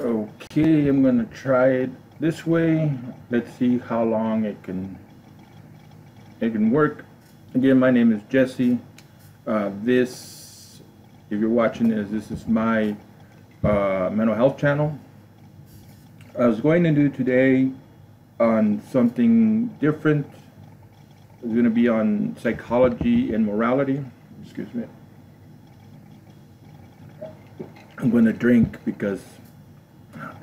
Okay, I'm gonna try it this way. Let's see how long it can work. Again, my name is Jesse. This, if you're watching this is my mental health channel. I was going to do today on something different. It's going to be on psychology and morality. Excuse me. I'm going to drink because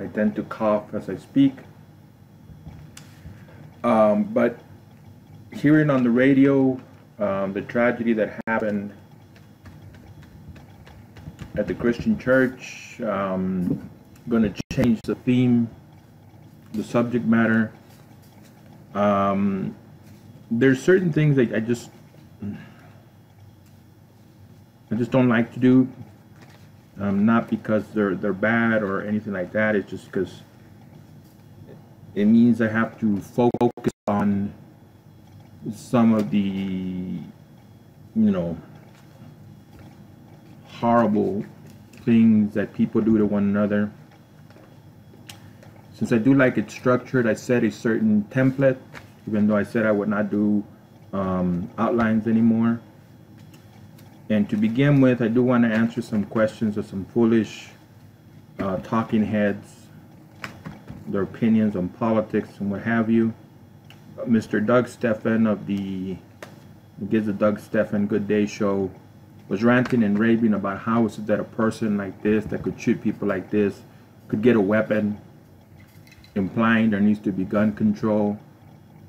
I tend to cough as I speak. But hearing on the radio the tragedy that happened at the Christian church, going to change the theme, the subject matter. There's certain things that I just don't like to do. Not because they're bad or anything like that. It's just because it means I have to focus on some of the, horrible things that people do to one another. Since I do like it structured, I set a certain template, even though I said I would not do outlines anymore. And to begin with, I do want to answer some questions of some foolish talking heads, their opinions on politics and what have you. Mr. Doug Stephan of the Gives the Doug Stephan Good Day show was ranting and raving about how is it that a person like this that could shoot people like this could get a weapon, implying there needs to be gun control,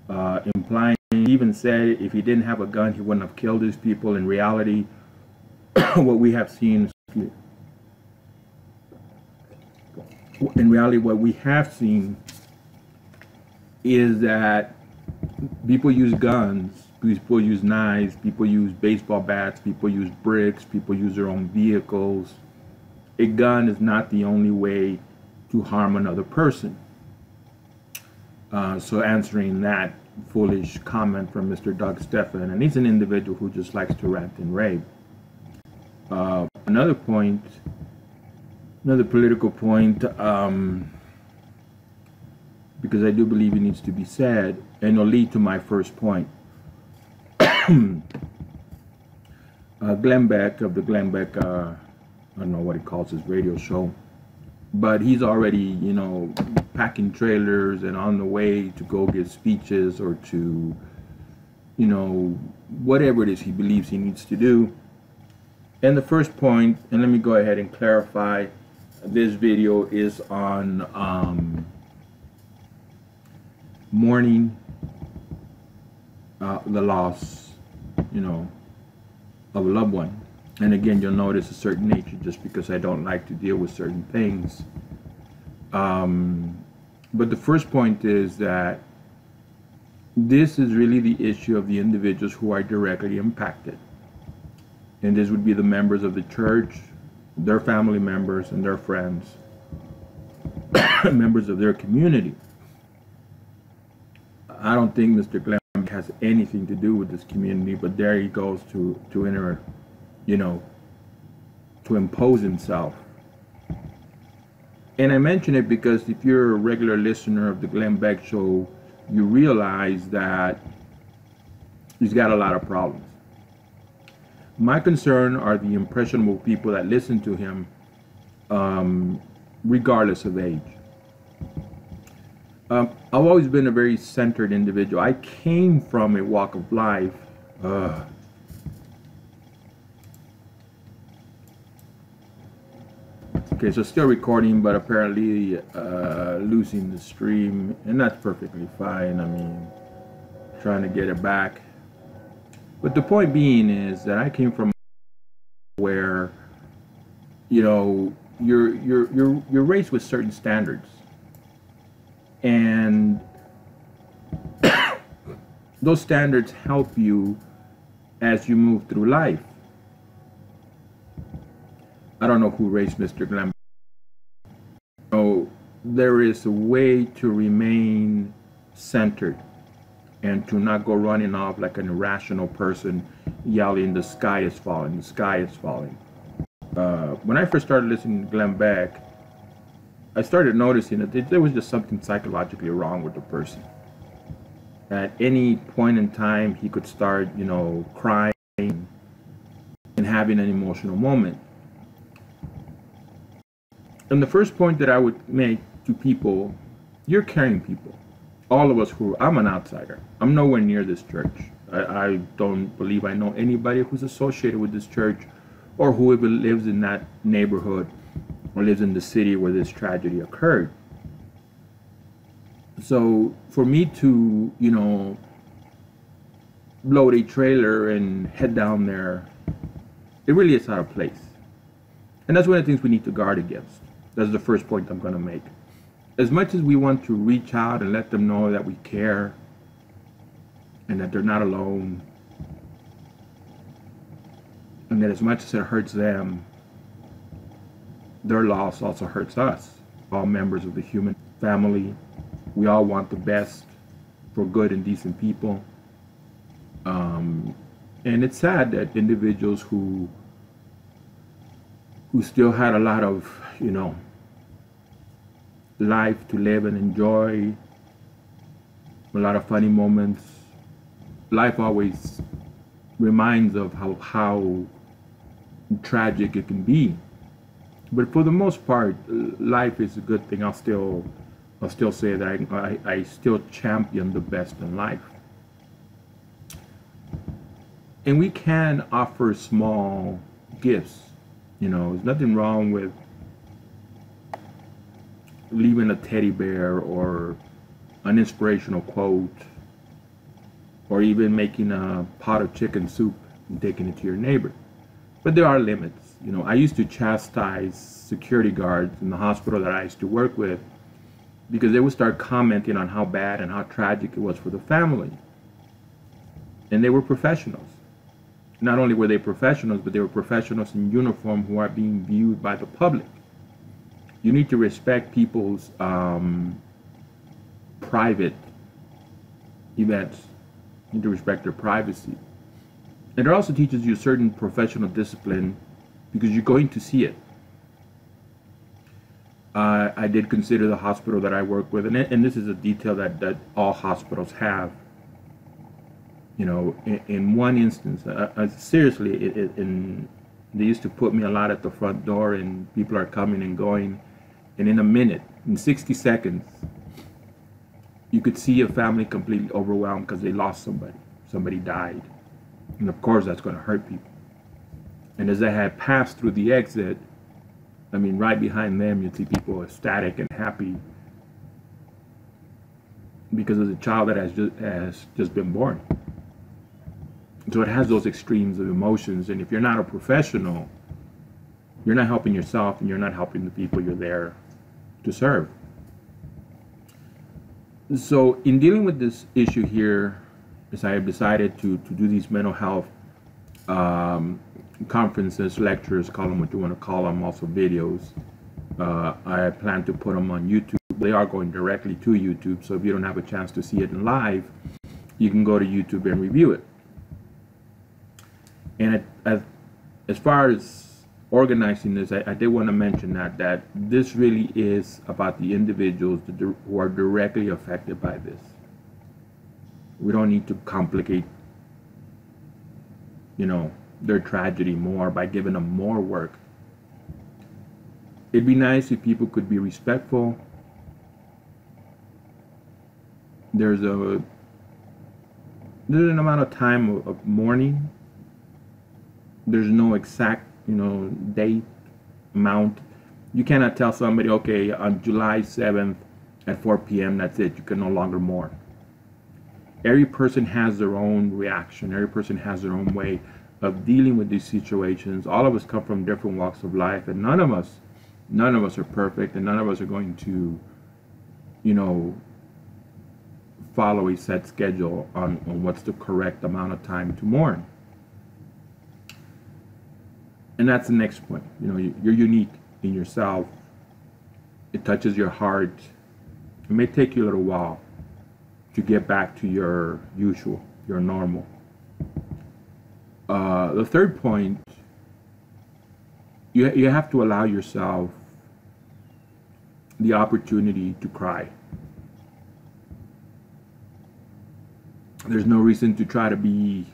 implying, he even said if he didn't have a gun he wouldn't have killed these people. In reality, what we have seen is that people use guns, people use knives, people use baseball bats, people use bricks, people use their own vehicles. A gun is not the only way to harm another person. So answering that foolish comment from Mr. Doug Stephan, and he's an individual who just likes to rant and rave. Another point, another political point, because I do believe it needs to be said, and it'll lead to my first point. Glenn Beck of the Glenn Beck, I don't know what he calls his radio show, but he's already, packing trailers and on the way to go give speeches or to, whatever it is he believes he needs to do. And the first point, and let me go ahead and clarify, this video is on mourning the loss, of a loved one. And again, you'll notice a certain nature just because I don't like to deal with certain things. But the first point is that this is really the issue of the individuals who are directly impacted. And this would be the members of the church, their family members and their friends, members of their community. I don't think Mr. Glenn has anything to do with this community, but there he goes to enter, to impose himself. And I mention it because if you're a regular listener of the Glenn Beck show, you realize that he's got a lot of problems. My concern are the impressionable people that listen to him, regardless of age. I've always been a very centered individual. I came from a walk of life. Okay, so still recording, but apparently losing the stream, and that's perfectly fine. I mean, trying to get it back. But the point being is that I came from where, you're raised with certain standards, and those standards help you as you move through life. I don't know who raised Mr. Glenn. So there is a way to remain centered and to not go running off like an irrational person yelling, "The sky is falling, the sky is falling." When I first started listening to Glenn Beck, I started noticing that there was just something psychologically wrong with the person. At any point in time, he could start, you know, crying and having an emotional moment. And the first point that I would make to people, you're caring people. All of us I'm an outsider. I'm nowhere near this church. I don't believe I know anybody who's associated with this church or who even lives in that neighborhood or lives in the city where this tragedy occurred. So for me to, you know, load a trailer and head down there, it really is out of place. And that's one of the things we need to guard against. That's the first point I'm going to make. As much as we want to reach out and let them know that we care and that they're not alone, and that as much as it hurts them, their loss also hurts us, all members of the human family. We all want the best for good and decent people. And it's sad that individuals who still had a lot of, you know, life to live and enjoy, a lot of funny moments. Life always reminds of how tragic it can be. But for the most part, life is a good thing. I'll still say that I still champion the best in life. And we can offer small gifts. You know, there's nothing wrong with leaving a teddy bear or an inspirational quote, or even making a pot of chicken soup and taking it to your neighbor. But there are limits. You know, I used to chastise security guards in the hospital that I used to work with because they would start commenting on how bad and how tragic it was for the family. And they were professionals. Not only were they professionals, but they were professionals in uniform who are being viewed by the public. You need to respect people's private events. You need to respect their privacy. And it also teaches you certain professional discipline because you're going to see it. I did consider the hospital that I work with, and this is a detail that all hospitals have. You know, in one instance, seriously, they used to put me a lot at the front door, and people are coming and going, and in a minute, in 60 seconds, you could see a family completely overwhelmed because they lost somebody. Somebody died. And of course, that's going to hurt people. And as I had passed through the exit, I mean, right behind them, you'd see people ecstatic and happy because of the child that has just been born. So it has those extremes of emotions, and if you're not a professional, you're not helping yourself and you're not helping the people you're there to serve. So in dealing with this issue here, as I have decided to do these mental health conferences, lectures, call them what you want to call them, also videos, I plan to put them on YouTube. They are going directly to YouTube, so if you don't have a chance to see it in live, you can go to YouTube and review it. And as far as organizing this, I did want to mention that this really is about the individuals who are directly affected by this. We don't need to complicate, you know, their tragedy more by giving them more work. It'd be nice if people could be respectful. There's an amount of time of mourning. There's no exact, you know, date, amount. You cannot tell somebody, okay, on July 7th at 4 p.m., that's it, you can no longer mourn. Every person has their own reaction. Every person has their own way of dealing with these situations. All of us come from different walks of life, and none of us are perfect, and none of us are going to, you know, follow a set schedule on what's the correct amount of time to mourn. And that's the next point. You know, you're unique in yourself. It touches your heart. It may take you a little while to get back to your usual, your normal. The third point, you have to allow yourself the opportunity to cry. There's no reason to try to be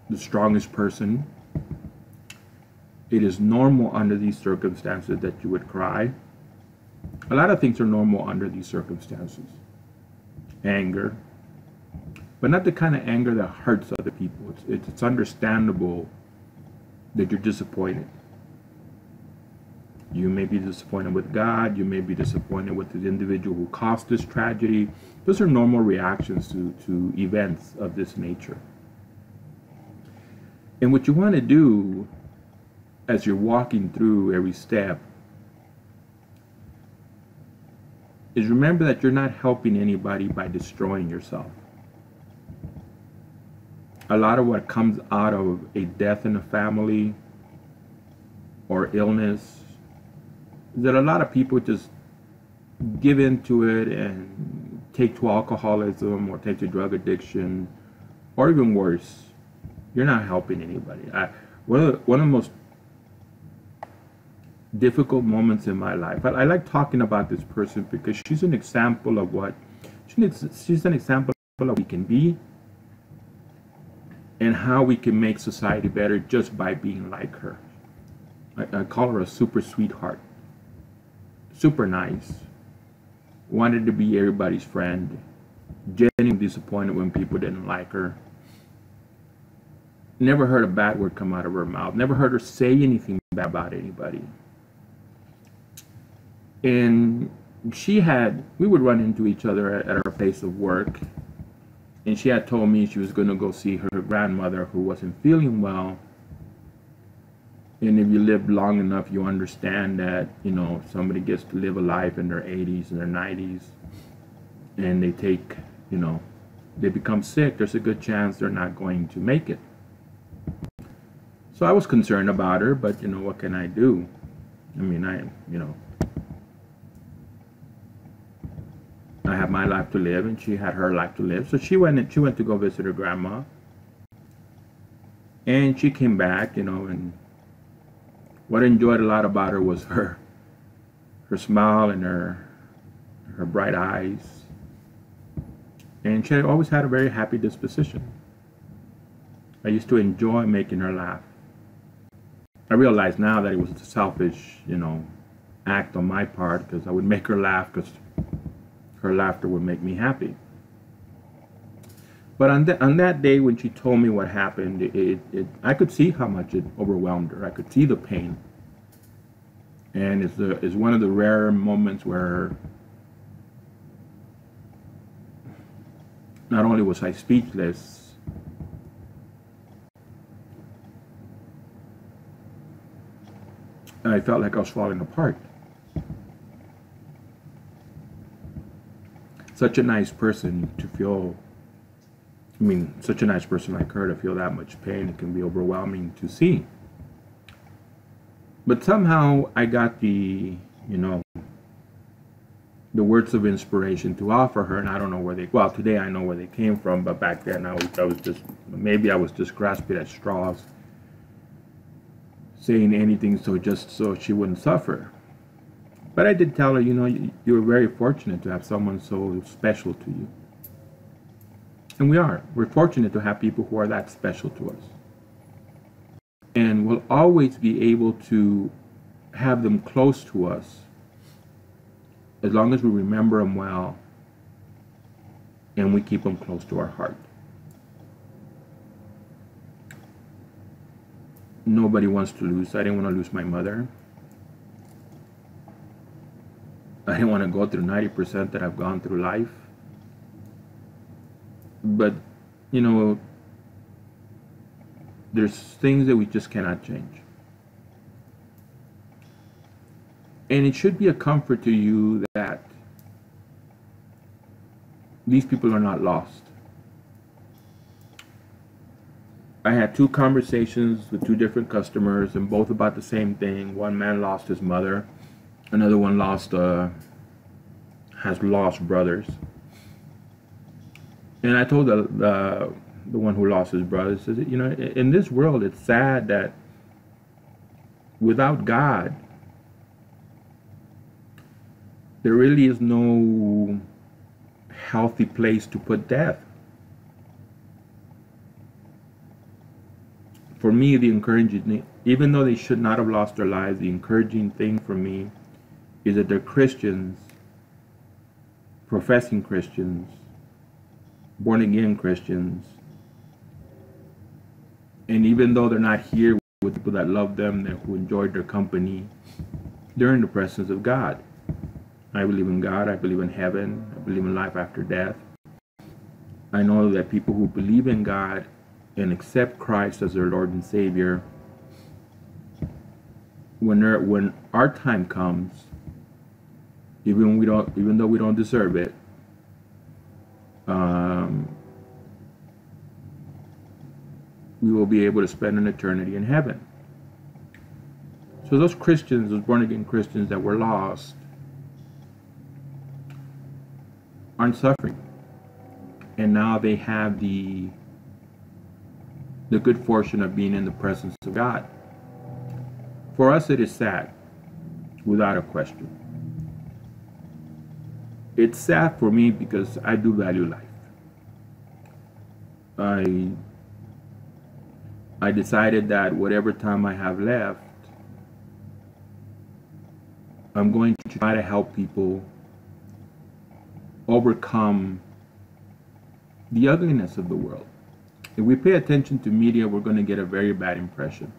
the strongest person. It is normal under these circumstances that you would cry. A lot of things are normal under these circumstances. Anger, but not the kind of anger that hurts other people. It's understandable that you're disappointed. You may be disappointed with God. You may be disappointed with the individual who caused this tragedy. Those are normal reactions to events of this nature. And what you want to do as you're walking through every step is remember that you're not helping anybody by destroying yourself. A lot of what comes out of a death in a family or illness is that a lot of people just give into it and take to alcoholism or take to drug addiction, or even worse. You're not helping anybody. One of the most difficult moments in my life, I like talking about this person because she's an example of what she's an example of what we can be and how we can make society better just by being like her. I call her a super sweetheart. Super nice. Wanted to be everybody's friend. Genuinely disappointed when people didn't like her. Never heard a bad word come out of her mouth. Never heard her say anything bad about anybody. And we would run into each other at our place of work. And she had told me she was going to go see her grandmother who wasn't feeling well. And if you live long enough, you understand that, you know, somebody gets to live a life in their 80s and their 90s. And they take, you know, they become sick. There's a good chance they're not going to make it. So I was concerned about her, but, you know, what can I do? I mean, I have my life to live, and she had her life to live. So she went to go visit her grandma. And she came back, you know, and what I enjoyed a lot about her was her smile and her bright eyes. And she always had a very happy disposition. I used to enjoy making her laugh. I realize now that it was a selfish, you know, act on my part, because I would make her laugh because her laughter would make me happy. But on that day when she told me what happened, I could see how much it overwhelmed her. I could see the pain. And it's one of the rare moments where not only was I speechless, I felt like I was falling apart. Such a nice person to feel, I mean, such a nice person like her to feel that much pain, it can be overwhelming to see. But somehow I got the, you know, the words of inspiration to offer her, and I don't know where they, well, today I know where they came from, but back then I was just, maybe I was just grasping at straws, saying anything just so she wouldn't suffer. But I did tell her, you know, you were very fortunate to have someone so special to you. And we're fortunate to have people who are that special to us. And we'll always be able to have them close to us as long as we remember them well and we keep them close to our heart. Nobody wants to lose. I didn't want to lose my mother. I didn't want to go through 90% that I've gone through life. But, you know, there's things that we just cannot change. And it should be a comfort to you that these people are not lost. I had 2 conversations with 2 different customers, and both about the same thing. One man lost his mother. Another one has lost brothers. And I told the one who lost his brother, says, you know, in this world, it's sad that without God, there really is no healthy place to put death. For me, the encouraging, even though they should not have lost their lives, the encouraging thing for me is that they're Christians, professing Christians, born again Christians, and even though they're not here with people that love them, who enjoyed their company, they're in the presence of God. I believe in God, I believe in heaven, I believe in life after death. I know that people who believe in God and accept Christ as their Lord and Savior, when our time comes, even though we don't deserve it, we will be able to spend an eternity in heaven. So those Christians, those born again Christians that were lost, aren't suffering, and now they have the good fortune of being in the presence of God. For us, it is sad, without a question. It's sad for me because I do value life. I decided that whatever time I have left, I'm going to try to help people overcome the ugliness of the world. If we pay attention to media, we're going to get a very bad impression.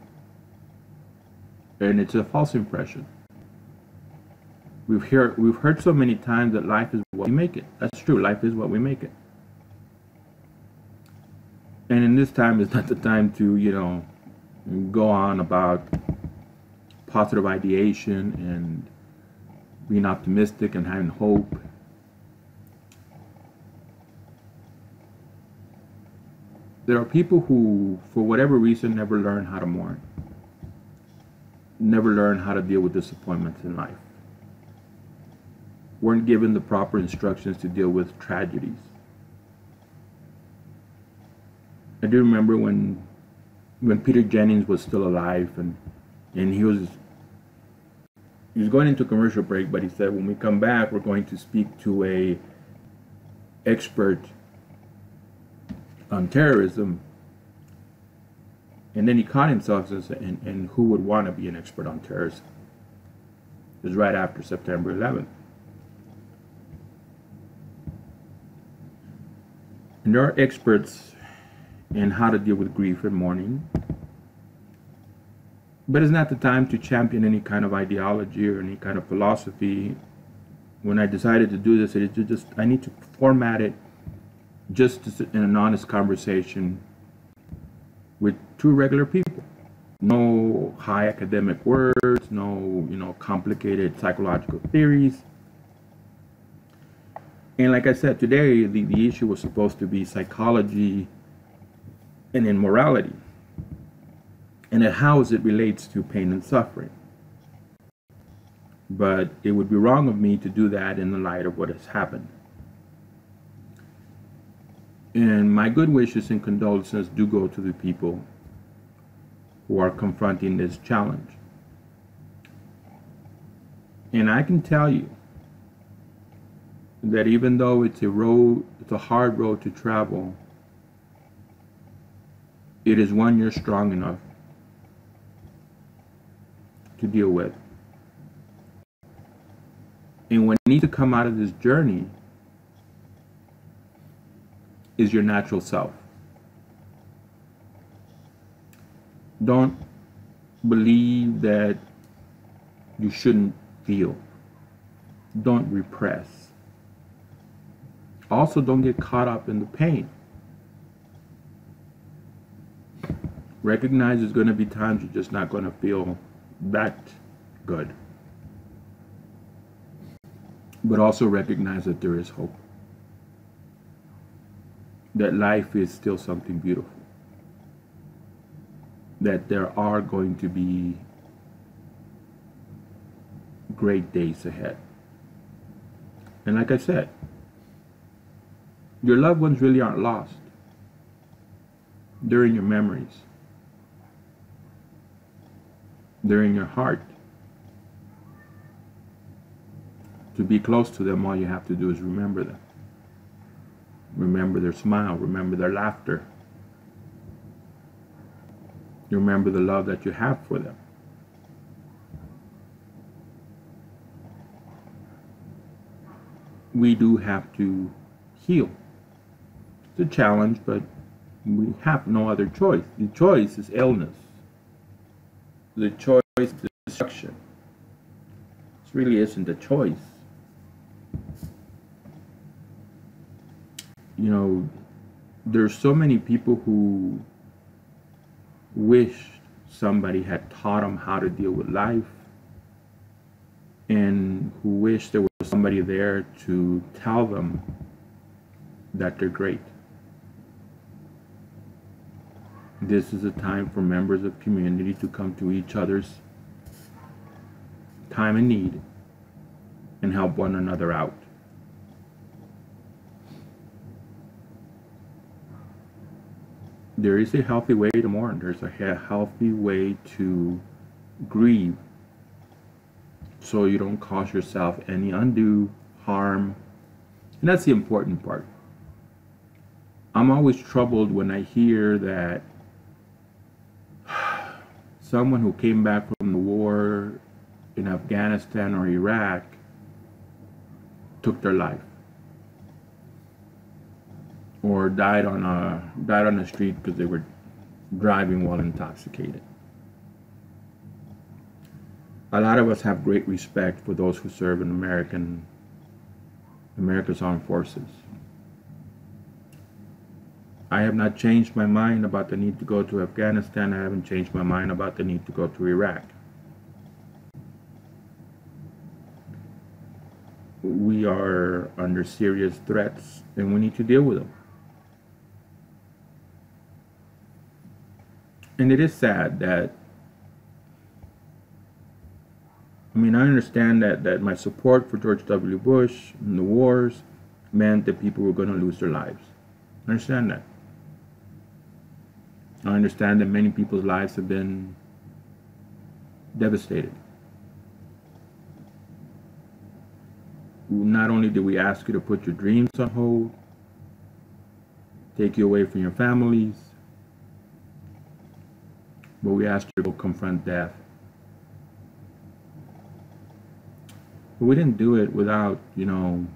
And it's a false impression. We've heard so many times that life is what we make it. That's true, life is what we make it. And in this time is not the time to, go on about positive ideation and being optimistic and having hope. There are people who, for whatever reason, never learn how to mourn. Never learn how to deal with disappointments in life. Weren't given the proper instructions to deal with tragedies. I do remember when Peter Jennings was still alive, and he was going into commercial break, but he said, when we come back, we're going to speak to a expert on terrorism. And then he caught himself and who would want to be an expert on terrorism? It was right after September 11th. And there are experts in how to deal with grief and mourning. But it's not the time to champion any kind of ideology or any kind of philosophy. When I decided to do this, I need to format it just in an honest conversation with two regular people. No high academic words, no complicated psychological theories. And like I said, today the issue was supposed to be psychology and immorality, and how it relates to pain and suffering. But it would be wrong of me to do that in the light of what has happened. And my good wishes and condolences do go to the people who are confronting this challenge. And I can tell you that even though it's a hard road to travel, it is one you're strong enough to deal with. And what needs to come out of this journey is your natural self. Don't believe that you shouldn't feel. Don't repress. Also, don't get caught up in the pain. Recognize there's going to be times you're just not going to feel that good. But also recognize that there is hope. That life is still something beautiful. That there are going to be great days ahead. And like I said, your loved ones really aren't lost. They're in your memories. They're in your heart. To be close to them, all you have to do is remember them. Remember their smile, remember their laughter. Remember the love that you have for them. We do have to heal. It's a challenge, but we have no other choice. The choice is illness. The choice is destruction. This really isn't a choice. You know, there's so many people who wish somebody had taught them how to deal with life, and who wish there was somebody there to tell them that they're great. This is a time for members of community to come to each other's time and need and help one another out. There is a healthy way to mourn. There's a healthy way to grieve, so you don't cause yourself any undue harm. And that's the important part. I'm always troubled when I hear that someone who came back from the war in Afghanistan or Iraq took their life, or died on the street because they were driving while intoxicated. A lot of us have great respect for those who serve in America's armed forces. I have not changed my mind about the need to go to Afghanistan. I haven't changed my mind about the need to go to Iraq. We are under serious threats, and we need to deal with them. And it is sad that, I understand that my support for George W. Bush and the wars meant that people were going to lose their lives. I understand that. I understand that many people's lives have been devastated. Not only did we ask you to put your dreams on hold, take you away from your families, but we asked you to go confront death. But we didn't do it without, an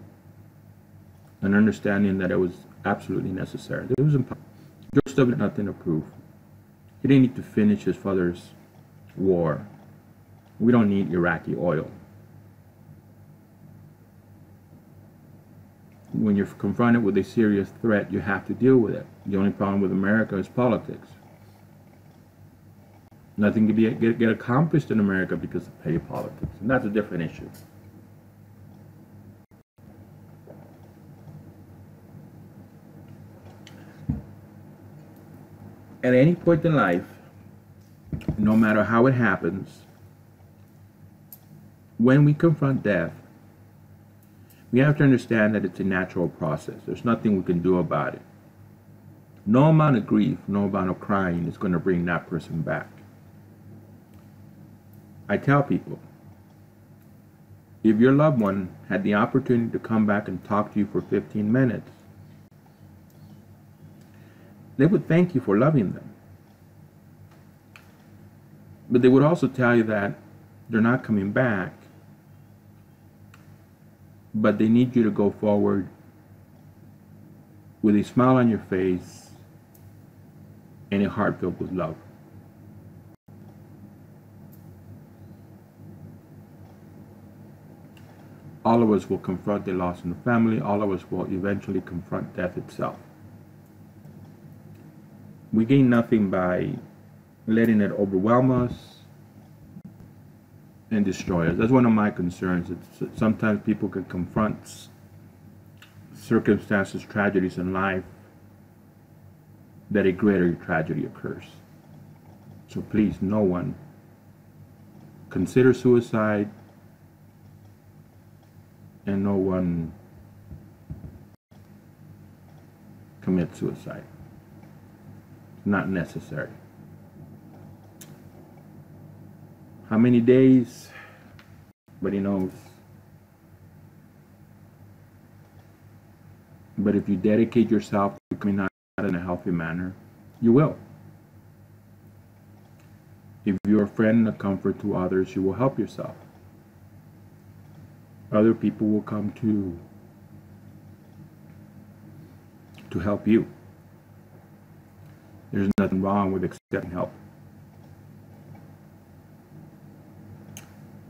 understanding that it was absolutely necessary. It was impossible. George W. had nothing to prove. He didn't need to finish his father's war. We don't need Iraqi oil. When you're confronted with a serious threat, you have to deal with it. The only problem with America is politics. Nothing can get accomplished in America because of petty politics, and that's a different issue. At any point in life, no matter how it happens, when we confront death, we have to understand that it's a natural process. There's nothing we can do about it. No amount of grief, no amount of crying is going to bring that person back. I tell people, if your loved one had the opportunity to come back and talk to you for 15 minutes, they would thank you for loving them. But they would also tell you that they're not coming back, but they need you to go forward with a smile on your face and a heart filled with love. All of us will confront the loss in the family. All of us will eventually confront death itself. We gain nothing by letting it overwhelm us and destroy us. That's one of my concerns. It's, sometimes people can confront circumstances, tragedies in life, that a greater tragedy occurs. So please, no one consider suicide, and no one commit suicide. It's not necessary. How many days? Nobody knows. But if you dedicate yourself to coming out in a healthy manner, you will. If you're a friend and a comfort to others, you will help yourself. Other people will come to help you. There's nothing wrong with accepting help.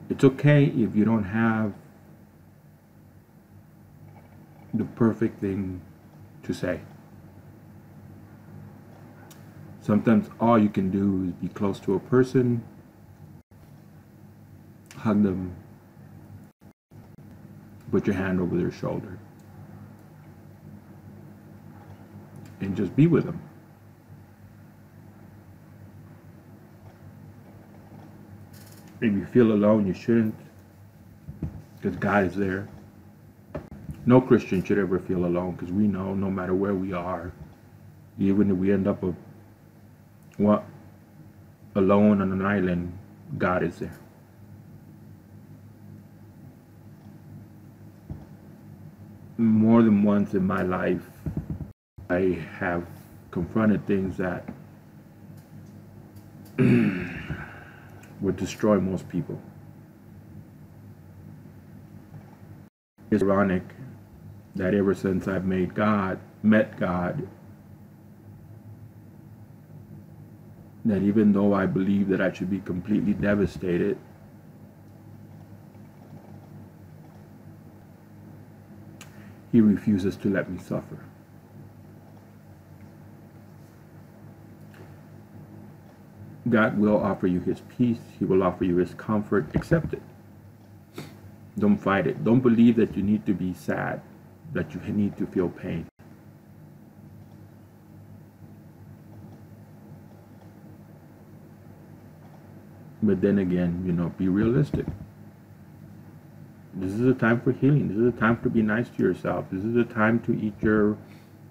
It's okay if you don't have the perfect thing to say. Sometimes all you can do is be close to a person, hug them, put your hand over their shoulder, and just be with them. If you feel alone, you shouldn't, because God is there. No Christian should ever feel alone, because we know no matter where we are, even if we end up alone on an island, God is there. More than once in my life, I have confronted things that would destroy most people. It's ironic that ever since I've met God, that even though I believe that I should be completely devastated, He refuses to let me suffer. God will offer you His peace. He will offer you His comfort. Accept it. Don't fight it. Don't believe that you need to be sad, that you need to feel pain. But then again, be realistic. This is a time for healing. This is a time to be nice to yourself. This is a time to eat your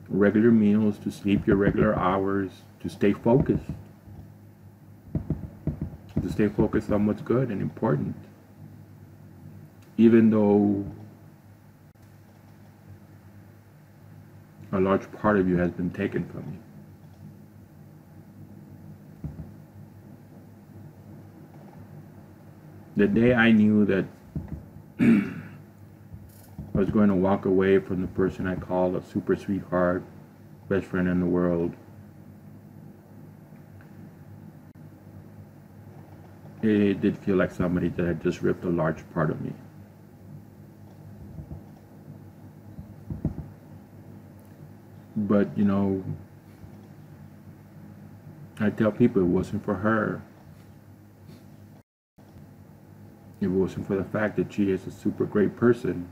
regular meals, to sleep your regular hours, to stay focused. To stay focused on what's good and important. Even though a large part of you has been taken from you. The day I knew that I was going to walk away from the person I called a super sweetheart, best friend in the world, it did feel like somebody that had just ripped a large part of me. But, I tell people it wasn't for her. If it wasn't for the fact that she is a super great person,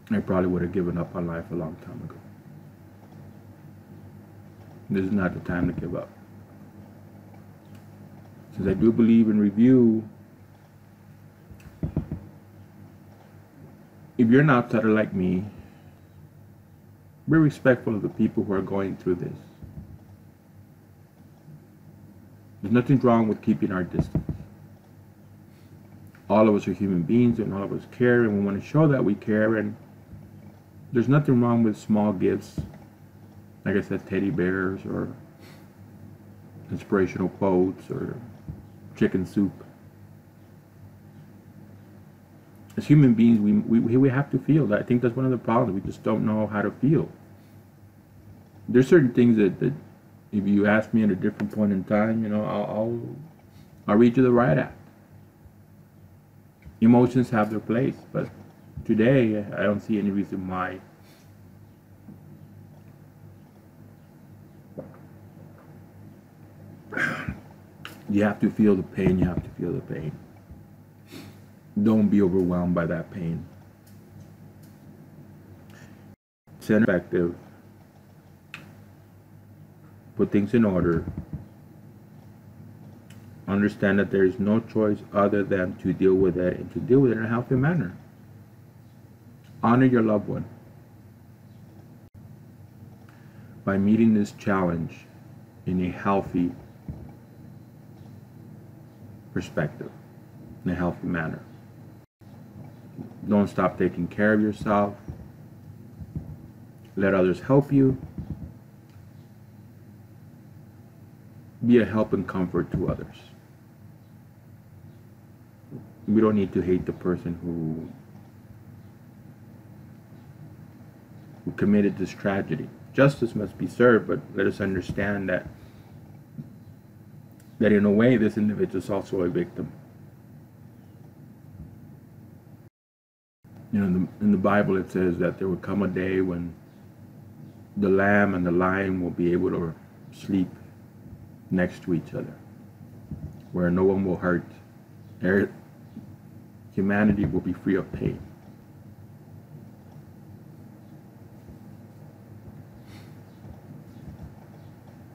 I probably would have given up on life a long time ago. This is not the time to give up. Since I do believe in review, if you're an outsider like me, be respectful of the people who are going through this. There's nothing wrong with keeping our distance. All of us are human beings and all of us care, and we want to show that we care, and there's nothing wrong with small gifts, like I said, teddy bears or inspirational quotes or chicken soup. As human beings, we have to feel that. I think that's one of the problems. We just don't know how to feel. There's certain things that if you ask me at a different point in time, I'll read you the riot act. Emotions have their place, but today I don't see any reason why you have to feel the pain. You have to feel the pain. Don't be overwhelmed by that pain. Set perspective. Put things in order. Understand that there is no choice other than to deal with it, and to deal with it in a healthy manner. Honor your loved one by meeting this challenge in a healthy perspective, in a healthy manner. Don't stop taking care of yourself. let others help you. Be a help and comfort to others. We don't need to hate the person who committed this tragedy. Justice must be served, but let us understand that in a way this individual is also a victim. You know, in the Bible it says that there will come a day when the lamb and the lion will be able to sleep next to each other, where no one will hurt. Humanity will be free of pain.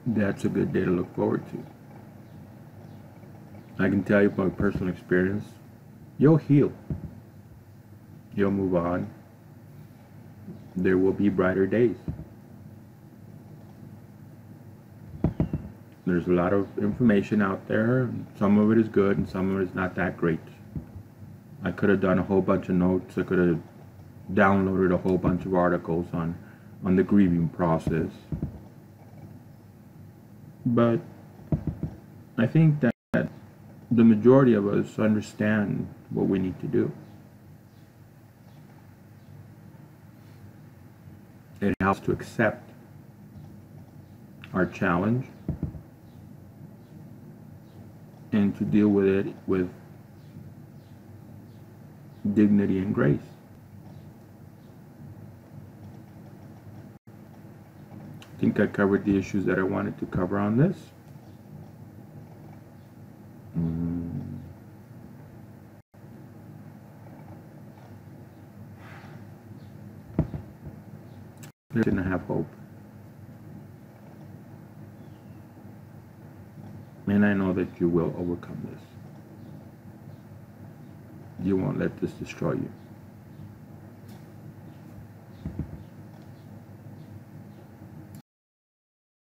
That's a good day to look forward to. I can tell you from personal experience, you'll heal. You'll move on. There will be brighter days. There's a lot of information out there. Some of it is good and some of it is not that great. I could have done a whole bunch of notes. I could have downloaded a whole bunch of articles on the grieving process. But I think that the majority of us understand what we need to do. It helps to accept our challenge and to deal with it with dignity and grace. I think I covered the issues that I wanted to cover on this. They're going to have hope. And I know that you will overcome this. You won't let this destroy you.